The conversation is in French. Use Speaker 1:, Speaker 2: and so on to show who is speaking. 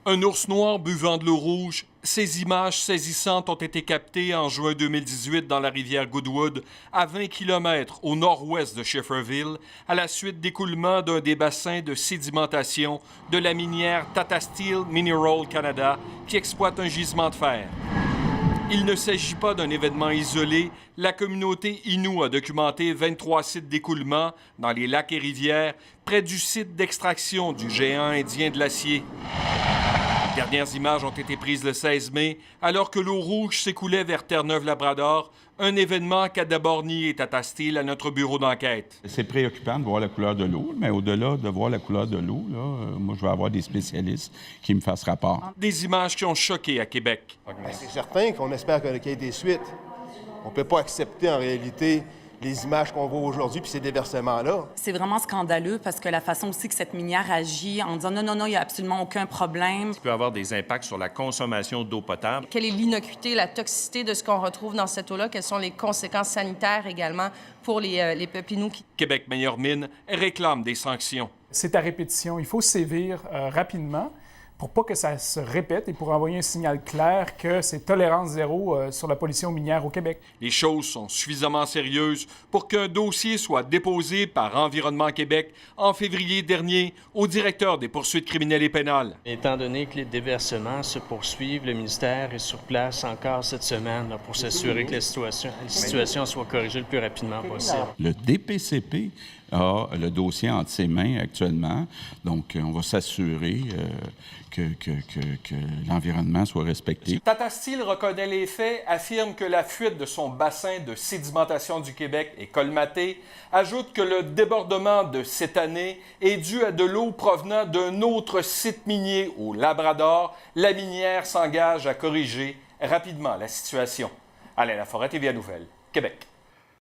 Speaker 1: Un ours noir buvant de l'eau rouge, ces images saisissantes ont été captées en juin 2018 dans la rivière Goodwood, à 20 km au nord-ouest de Schefferville, à la suite d'écoulement d'un des bassins de sédimentation de la minière Tata Steel Mineral Canada, qui exploite un gisement de fer. Il ne s'agit pas d'un événement isolé. La communauté Innu a documenté 23 sites d'écoulement dans les lacs et rivières, près du site d'extraction du géant indien de l'acier. Les dernières images ont été prises le 16 mai, alors que l'eau rouge s'écoulait vers Terre-Neuve-Labrador, un événement qu'a d'abord nié Tata Steel à notre bureau d'enquête.
Speaker 2: C'est préoccupant de voir la couleur de l'eau, mais au-delà de voir la couleur de l'eau, moi, je vais avoir des spécialistes qui me fassent rapport.
Speaker 1: Des images qui ont choqué à Québec.
Speaker 3: Bien, c'est certain qu'on espère qu'il y ait des suites. On ne peut pas accepter, en réalité, les images qu'on voit aujourd'hui puis ces déversements-là.
Speaker 4: C'est vraiment scandaleux parce que la façon aussi que cette minière agit en disant non, il n'y a absolument aucun problème.
Speaker 5: Ça peut avoir des impacts sur la consommation d'eau potable.
Speaker 6: Quelle est l'innocuité, la toxicité de ce qu'on retrouve dans cette eau-là? Quelles sont les conséquences sanitaires également pour les peuples Innu?
Speaker 1: Québec Meilleure Mine réclame des sanctions.
Speaker 7: C'est à répétition. Il faut sévir rapidement pour pas que ça se répète et pour envoyer un signal clair que c'est tolérance zéro sur la pollution minière au Québec.
Speaker 1: Les choses sont suffisamment sérieuses pour qu'un dossier soit déposé par Environnement Québec en février dernier au directeur des poursuites criminelles et pénales.
Speaker 8: Étant donné que les déversements se poursuivent, le ministère est sur place encore cette semaine là, pour s'assurer que la situation soit corrigée le plus rapidement possible.
Speaker 2: Le DPCP a le dossier entre ses mains actuellement, donc on va s'assurer que l'environnement soit respecté.
Speaker 1: Tata Steel reconnaît les faits, affirme que la fuite de son bassin de sédimentation du Québec est colmatée, ajoute que le débordement de cette année est dû à de l'eau provenant d'un autre site minier au Labrador. La minière s'engage à corriger rapidement la situation. Alain Laforêt, TVA Nouvelles, Québec.